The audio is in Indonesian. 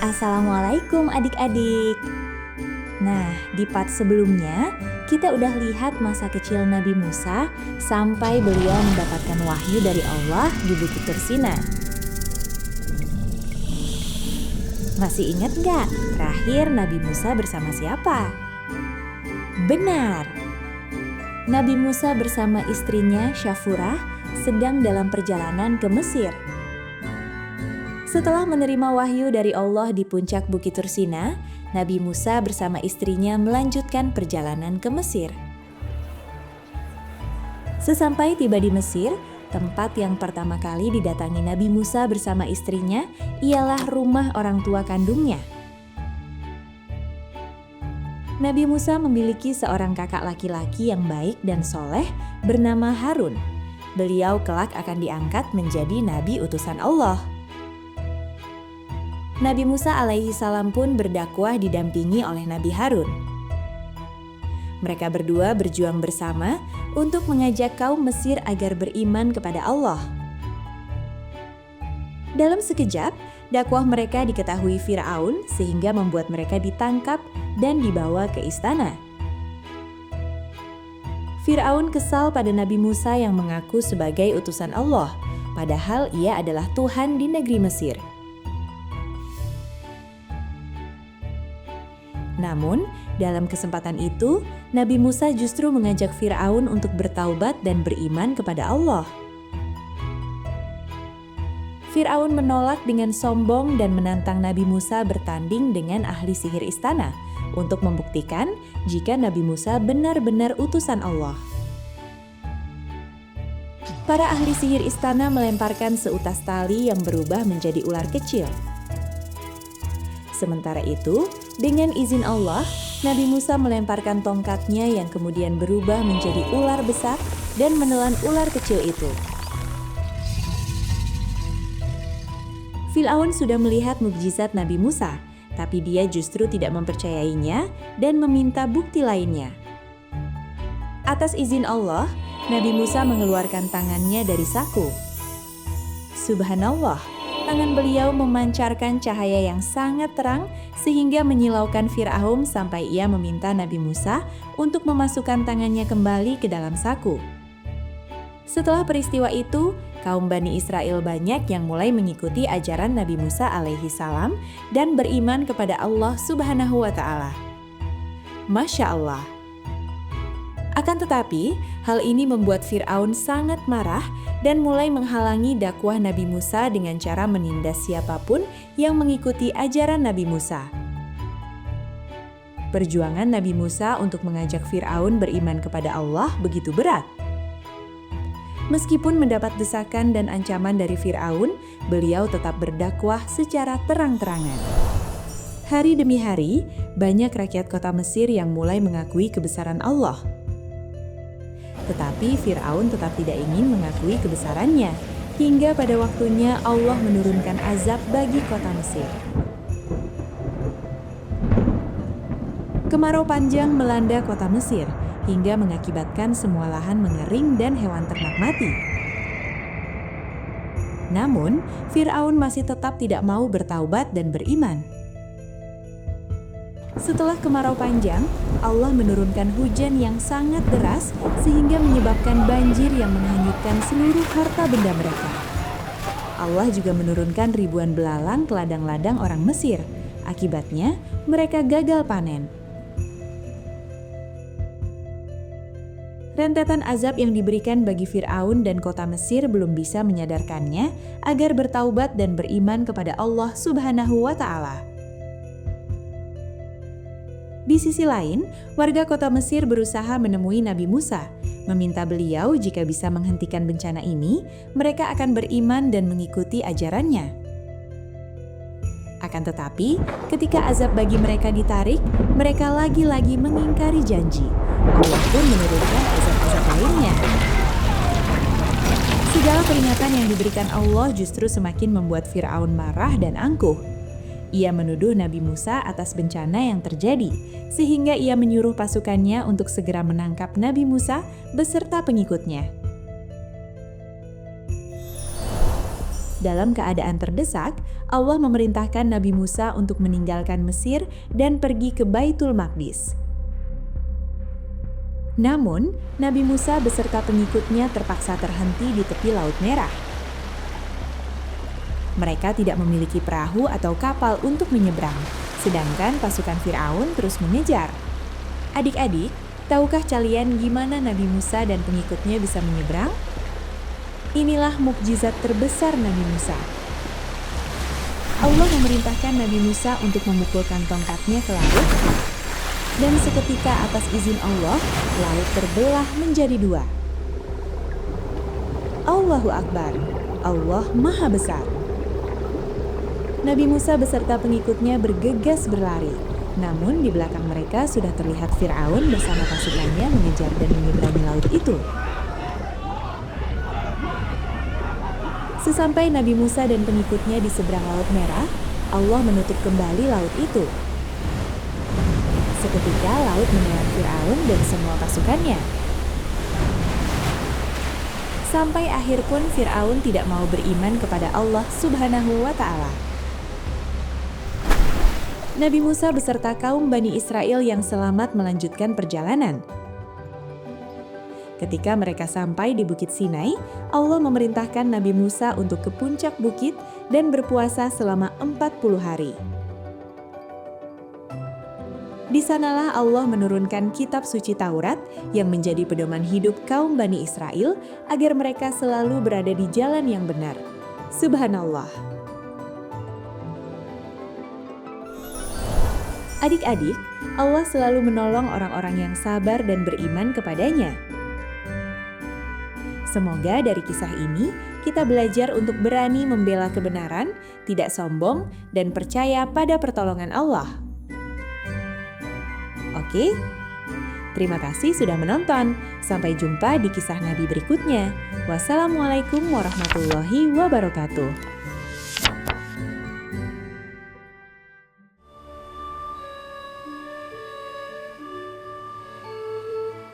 Assalamualaikum adik-adik. Nah, di part sebelumnya kita udah lihat masa kecil Nabi Musa sampai beliau mendapatkan wahyu dari Allah di Bukit Tursina. Masih ingat nggak terakhir Nabi Musa bersama siapa? Benar, Nabi Musa bersama istrinya Syafurah sedang dalam perjalanan ke Mesir. Setelah menerima wahyu dari Allah di puncak Bukit Tursina, Nabi Musa bersama istrinya melanjutkan perjalanan ke Mesir. Sesampai tiba di Mesir, tempat yang pertama kali didatangi Nabi Musa bersama istrinya ialah rumah orang tua kandungnya. Nabi Musa memiliki seorang kakak laki-laki yang baik dan soleh bernama Harun. Beliau kelak akan diangkat menjadi nabi utusan Allah. Nabi Musa alaihi salam pun berdakwah didampingi oleh Nabi Harun. Mereka berdua berjuang bersama untuk mengajak kaum Mesir agar beriman kepada Allah. Dalam sekejap, dakwah mereka diketahui Firaun sehingga membuat mereka ditangkap dan dibawa ke istana. Firaun kesal pada Nabi Musa yang mengaku sebagai utusan Allah, padahal ia adalah Tuhan di negeri Mesir. Namun, dalam kesempatan itu, Nabi Musa justru mengajak Firaun untuk bertaubat dan beriman kepada Allah. Firaun menolak dengan sombong dan menantang Nabi Musa bertanding dengan ahli sihir istana untuk membuktikan jika Nabi Musa benar-benar utusan Allah. Para ahli sihir istana melemparkan seutas tali yang berubah menjadi ular kecil. Sementara itu, dengan izin Allah, Nabi Musa melemparkan tongkatnya yang kemudian berubah menjadi ular besar dan menelan ular kecil itu. Firaun sudah melihat mukjizat Nabi Musa, tapi dia justru tidak mempercayainya dan meminta bukti lainnya. Atas izin Allah, Nabi Musa mengeluarkan tangannya dari saku. Subhanallah, tangan beliau memancarkan cahaya yang sangat terang sehingga menyilaukan Firaun sampai ia meminta Nabi Musa untuk memasukkan tangannya kembali ke dalam saku. Setelah peristiwa itu, kaum Bani Israel banyak yang mulai mengikuti ajaran Nabi Musa alaihi salam dan beriman kepada Allah Subhanahu wa Ta'ala. Masya Allah. Akan tetapi, hal ini membuat Firaun sangat marah dan mulai menghalangi dakwah Nabi Musa dengan cara menindas siapapun yang mengikuti ajaran Nabi Musa. Perjuangan Nabi Musa untuk mengajak Firaun beriman kepada Allah begitu berat. Meskipun mendapat desakan dan ancaman dari Firaun, beliau tetap berdakwah secara terang-terangan. Hari demi hari, banyak rakyat kota Mesir yang mulai mengakui kebesaran Allah. Tetapi Firaun tetap tidak ingin mengakui kebesarannya, hingga pada waktunya Allah menurunkan azab bagi kota Mesir. Kemarau panjang melanda kota Mesir, hingga mengakibatkan semua lahan mengering dan hewan ternak mati. Namun, Firaun masih tetap tidak mau bertaubat dan beriman. Setelah kemarau panjang, Allah menurunkan hujan yang sangat deras sehingga menyebabkan banjir yang menghanyutkan seluruh harta benda mereka. Allah juga menurunkan ribuan belalang ke ladang-ladang orang Mesir. Akibatnya, mereka gagal panen. Rentetan azab yang diberikan bagi Firaun dan kota Mesir belum bisa menyadarkannya agar bertaubat dan beriman kepada Allah Subhanahu wa Ta'ala. Di sisi lain, warga kota Mesir berusaha menemui Nabi Musa, meminta beliau jika bisa menghentikan bencana ini, mereka akan beriman dan mengikuti ajarannya. Akan tetapi, ketika azab bagi mereka ditarik, mereka lagi-lagi mengingkari janji. Allah pun menurunkan azab-azab lainnya. Segala peringatan yang diberikan Allah justru semakin membuat Firaun marah dan angkuh. Ia menuduh Nabi Musa atas bencana yang terjadi, sehingga ia menyuruh pasukannya untuk segera menangkap Nabi Musa beserta pengikutnya. dalam keadaan terdesak, Allah memerintahkan Nabi Musa untuk meninggalkan Mesir dan pergi ke Baitul Maqdis. Namun, Nabi Musa beserta pengikutnya terpaksa terhenti di tepi Laut Merah. Mereka tidak memiliki perahu atau kapal untuk menyeberang, sedangkan pasukan Firaun terus mengejar. Adik-adik, tahukah kalian gimana Nabi Musa dan pengikutnya bisa menyeberang? Inilah mukjizat terbesar Nabi Musa. Allah memerintahkan Nabi Musa untuk memukulkan tongkatnya ke laut, dan seketika atas izin Allah, laut terbelah menjadi dua. Allahu Akbar, Allah Maha Besar. Nabi Musa beserta pengikutnya bergegas berlari. Namun di belakang mereka sudah terlihat Firaun bersama pasukannya mengejar dan menyeberangi laut itu. Sesampai Nabi Musa dan pengikutnya di seberang Laut Merah, Allah menutup kembali laut itu. Seketika laut menelan Firaun dan semua pasukannya. Sampai akhir pun Firaun tidak mau beriman kepada Allah Subhanahu wa Ta'ala. Nabi Musa beserta kaum Bani Israel yang selamat melanjutkan perjalanan. Ketika mereka sampai di Bukit Sinai, Allah memerintahkan Nabi Musa untuk ke puncak bukit dan berpuasa selama 40 hari. Di sanalah Allah menurunkan kitab suci Taurat yang menjadi pedoman hidup kaum Bani Israel agar mereka selalu berada di jalan yang benar. Subhanallah. Adik-adik, Allah selalu menolong orang-orang yang sabar dan beriman kepadanya. Semoga dari kisah ini, kita belajar untuk berani membela kebenaran, tidak sombong, dan percaya pada pertolongan Allah. Oke? Terima kasih sudah menonton. Sampai jumpa di kisah Nabi berikutnya. Wassalamualaikum warahmatullahi wabarakatuh.